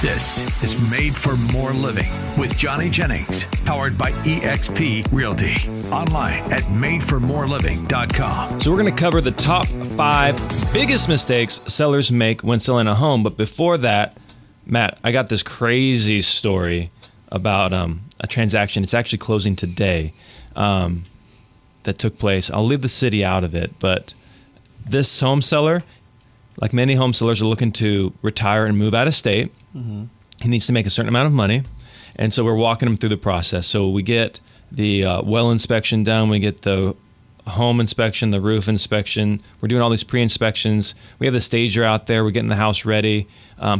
This is Made for More Living with Johnny Jennings, powered by eXp Realty. Online at madeformoreliving.com. So we're going to cover the top 5 biggest mistakes sellers make when selling a home. But before that, Matt, I got this crazy story about a transaction. It's actually closing today that took place. I'll leave the city out of it, but this home seller, like many home sellers, are looking to retire and move out of state. Mm-hmm. He needs to make a certain amount of money, and so we're walking him through the process. So we get the well inspection done, we get the home inspection, the roof inspection. We're doing all these pre-inspections. We have the stager out there. We're getting the house ready.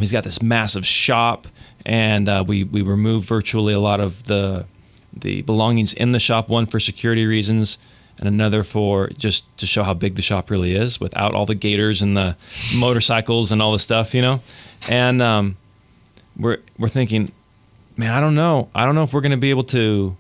He's got this massive shop, and we remove virtually a lot of the belongings in the shop, one for security reasons and another for just to show how big the shop really is without all the gators and the motorcycles and all the stuff, you know? And we're thinking, man, I don't know if we're going to be able to,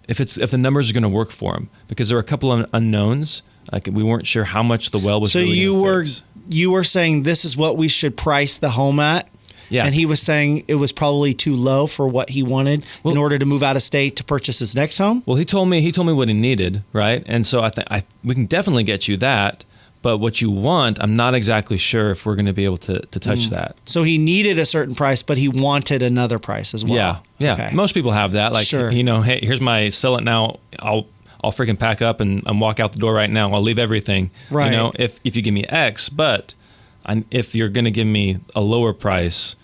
if the numbers are going to work for him, because there were a couple of unknowns. Like we weren't sure how much the well was. So really you were saying this is what we should price the home at. Yeah. And he was saying it was probably too low for what he wanted in order to move out of state to purchase his next home. Well, he told me what he needed, right? And so I think we can definitely get you that. But what you want, I'm not exactly sure if we're going to be able to touch that. So he needed a certain price, but he wanted another price as well. Yeah. Okay. Most people have that. Like, sure. You know, hey, here's my sell it now. I'll freaking pack up and walk out the door right now. I'll leave everything. Right. You know, if you give me X, but if you're going to give me a lower price,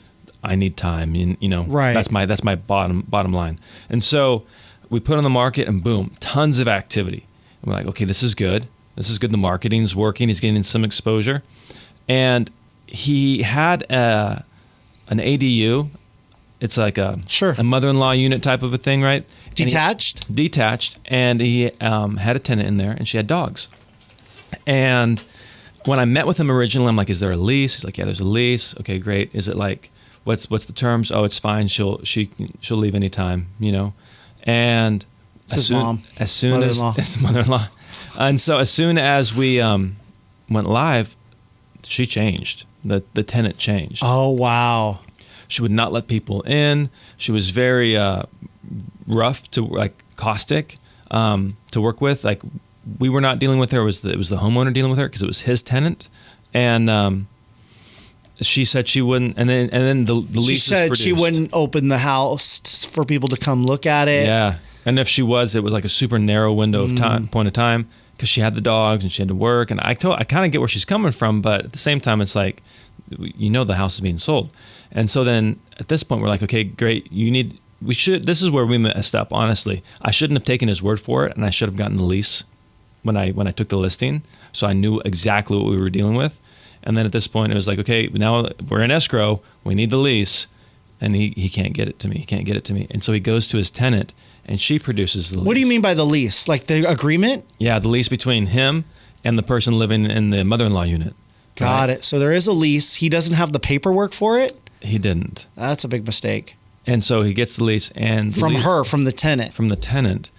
I need time. You know, right. That's my bottom line. And so we put on the market, and boom, tons of activity. And we're like, okay, this is good. This is good. The marketing's working. He's getting some exposure. And he had an ADU. It's like a mother-in-law unit type of a thing, right? Detached? Detached. And he had a tenant in there, and she had dogs. And when I met with him originally, I'm like, is there a lease? He's like, yeah, there's a lease. Okay, great. Is it like, what's the terms? Oh, it's fine. She'll leave anytime, you know? And it's his mother-in-law. And so as soon as we went live, she changed. The tenant changed. Oh, wow. She would not let people in. She was very rough caustic to work with. Like we were not dealing with her. It was the homeowner dealing with her because it was his tenant. And she said she wouldn't. And then the lease. She said she wouldn't open the house for people to come look at it. Yeah. And if she was, it was like a super narrow window of time, point of time, because she had the dogs and she had to work. And I kind of get where she's coming from, but at the same time, it's like, you know, the house is being sold. And so then at this point, we're like, okay, great. This is where we messed up, honestly. I shouldn't have taken his word for it, and I should have gotten the lease when I took the listing. So I knew exactly what we were dealing with. And then at this point, it was like, okay, now we're in escrow. We need the lease. And he can't get it to me. He can't get it to me. And so he goes to his tenant, and she produces the lease. What do you mean by the lease? Like the agreement? Yeah, the lease between him and the person living in the mother-in-law unit. Got it. So there is a lease. He doesn't have the paperwork for it? He didn't. That's a big mistake. And so he gets the lease. And from the tenant. From the tenant.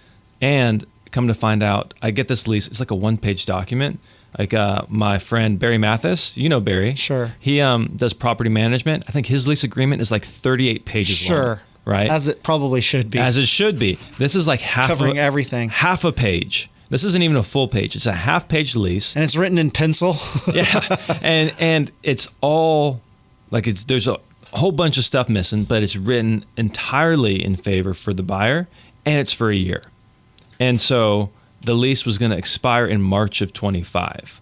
And come to find out, I get this lease. It's like a one-page document. Like my friend Barry Mathis, you know Barry. Sure. He does property management. I think his lease agreement is like 38 pages long. Sure. Right? As it probably should be. As it should be. This is like covering everything. Half a page. This isn't even a full page. It's a half-page lease. And it's written in pencil. Yeah. And it's all like there's a whole bunch of stuff missing, but it's written entirely in favor for the buyer, and it's for a year. And so the lease was going to expire in March of 25.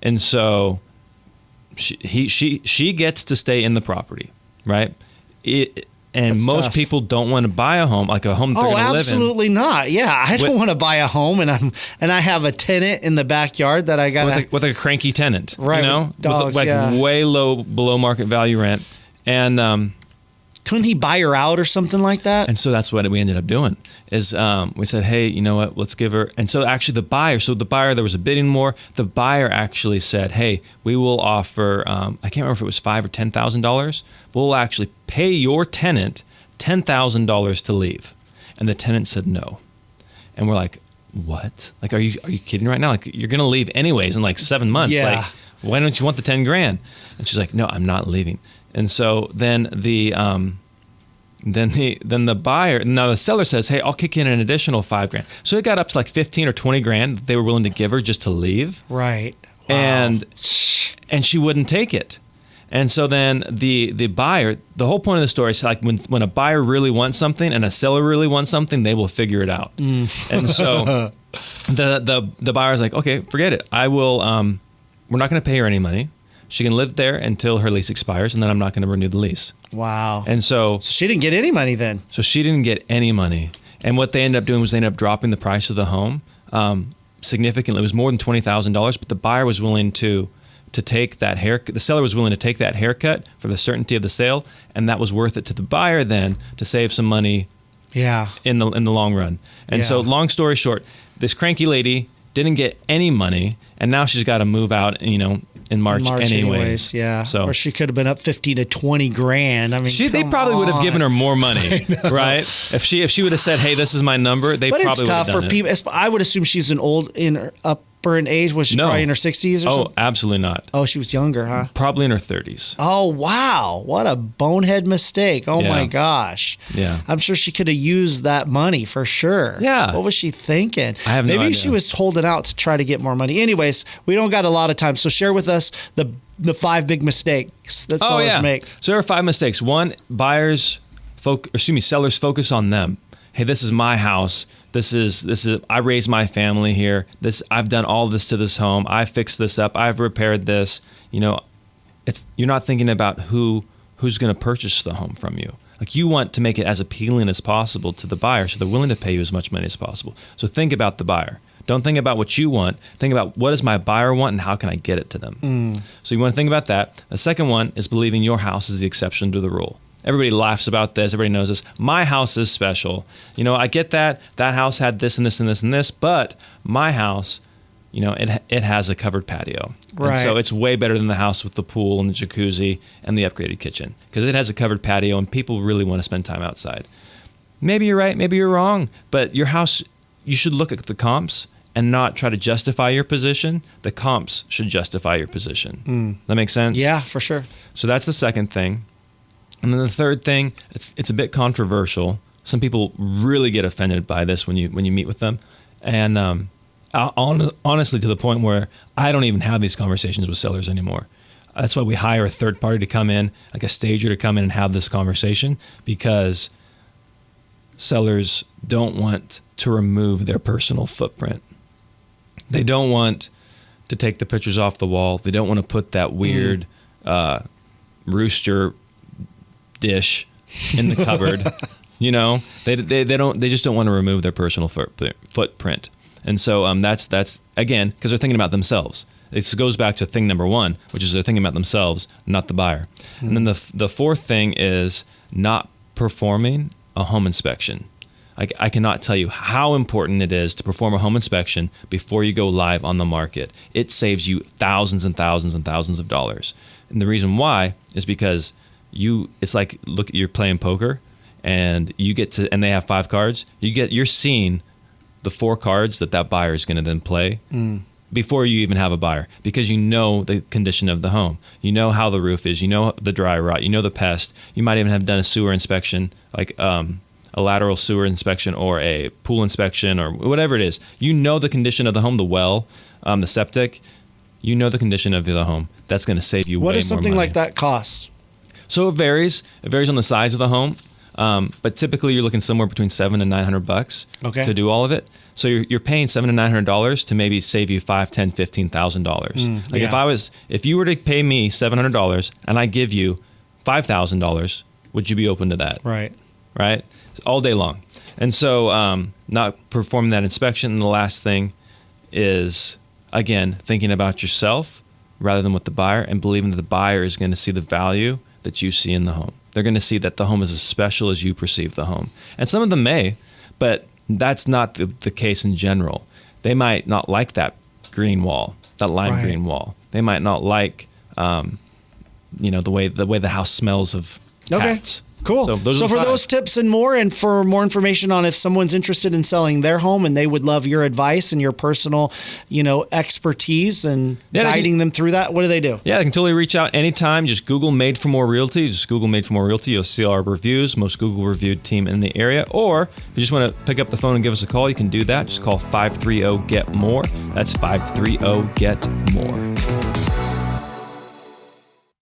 And so she gets to stay in the property, right? That's most tough. People don't want to buy a home, like a home they're going to live in. Absolutely not. Yeah, I don't want to buy a home, and I have a tenant in the backyard that I got with a cranky tenant, right? You know, dogs, with way below market value rent, and couldn't he buy her out or something like that? And so that's what we ended up doing. Is we said, hey, you know what? Let's give her. And so actually, the buyer, there was a bidding war. The buyer actually said, hey, we will offer. I can't remember if it was $5,000 or $10,000. We'll actually pay your tenant $10,000 to leave. And the tenant said no. And we're like, what? Like, are you kidding right now? Like, you're going to leave anyways in like 7 months. Yeah. Like, why don't you want the $10,000? And she's like, no, I'm not leaving. And so then the buyer, now the seller says, hey, I'll kick in an additional $5,000. So it got up to like 15 or 20 grand that they were willing to give her just to leave. Right. Wow. And she wouldn't take it. And so then the buyer, the whole point of the story is like when a buyer really wants something and a seller really wants something, they will figure it out. And so the buyer's like, okay, forget it. I will, we're not going to pay her any money. She can live there until her lease expires, and then I'm not going to renew the lease. Wow. And so she didn't get any money then. So she didn't get any money. And what they ended up doing was they ended up dropping the price of the home significantly. It was more than $20,000, but the buyer was willing to take that haircut. The seller was willing to take that haircut for the certainty of the sale, and that was worth it to the buyer then to save some money. Yeah. In the long run. And so long story short, this cranky lady didn't get any money, and now she's got to move out, in March anyways. Yeah. So, or she could have been up 15 to 20 grand. I mean, they probably would have given her more money, right? If she would have said, "Hey, this is my number," they probably would have done it. But it's tough for people. I would assume she's upper in age. Was she probably in her 60s or something? Oh, absolutely not. Oh, she was younger, huh? Probably in her 30s. Oh, wow. What a bonehead mistake. Oh, my gosh. Yeah. I'm sure she could have used that money for sure. Yeah. What was she thinking? I have no idea. Maybe she was holding out to try to get more money. Anyways, we don't got a lot of time. So share with us the 5 big mistakes that sellers make. So there are 5 mistakes. One, sellers focus on them. Hey, this is my house. This is I raised my family here. I've done all this to this home. I fixed this up. I've repaired this. You're not thinking about who's going to purchase the home from you. Like, you want to make it as appealing as possible to the buyer, so they're willing to pay you as much money as possible. So think about the buyer. Don't think about what you want. Think about, what does my buyer want and how can I get it to them? So you want to think about that. The second one is believing your house is the exception to the rule. Everybody laughs about this. Everybody knows this. My house is special. I get that house had this and this and this and this, but my house, it has a covered patio. Right. And so it's way better than the house with the pool and the jacuzzi and the upgraded kitchen, because it has a covered patio and people really want to spend time outside. Maybe you're right, maybe you're wrong, but your house, you should look at the comps and not try to justify your position. The comps should justify your position. That makes sense? Yeah, for sure. So that's the second thing. And then the third thing, it's a bit controversial. Some people really get offended by this when you meet with them, and honestly, to the point where I don't even have these conversations with sellers anymore. That's why we hire a third party to come in, like a stager, to come in and have this conversation, because sellers don't want to remove their personal footprint. They don't want to take the pictures off the wall. They don't want to put that weird rooster dish in the cupboard. They just don't want to remove their personal footprint. And so that's again, because they're thinking about themselves. It goes back to thing number 1, which is they're thinking about themselves, not the buyer. And then the fourth thing is not performing a home inspection. I cannot tell you how important it is to perform a home inspection before you go live on the market. It saves you thousands and thousands and thousands of dollars. And the reason why is because it's like, look, you're playing poker and and they have 5 cards. You're seeing the 4 cards that buyer is going to then play before you even have a buyer, because you know the condition of the home. You know how the roof is. You know the dry rot. You know the pest. You might even have done a sewer inspection, like a lateral sewer inspection or a pool inspection or whatever it is. You know the condition of the home, the well, the septic. You know the condition of the home. That's going to save you way more money. What does something like that cost? So it varies. It varies on the size of the home. But typically you're looking somewhere between $700 and $900 to do all of it. So you're paying $700 and $900 to maybe save you $5,000, $10,000, $15,000. If you were to pay me $700 and I give you $5,000, would you be open to that? Right. All day long. And so not performing that inspection. And the last thing is, again, thinking about yourself rather than with the buyer, and believing that the buyer is going to see the value that you see in the home. They're going to see that the home is as special as you perceive the home. And some of them may, but that's not the case in general. They might not like that green wall, that lime green wall. They might not like, the way the house smells of cats. Cool. So for those tips and more, and for more information on if someone's interested in selling their home and they would love your advice and your personal, expertise and guiding them through that, what do they do? Yeah, they can totally reach out anytime. Just Google Made for More Realty. Just Google Made for More Realty. You'll see our reviews, most Google reviewed team in the area. Or if you just want to pick up the phone and give us a call, you can do that. Just call 530-GET-MORE. That's 530-GET-MORE.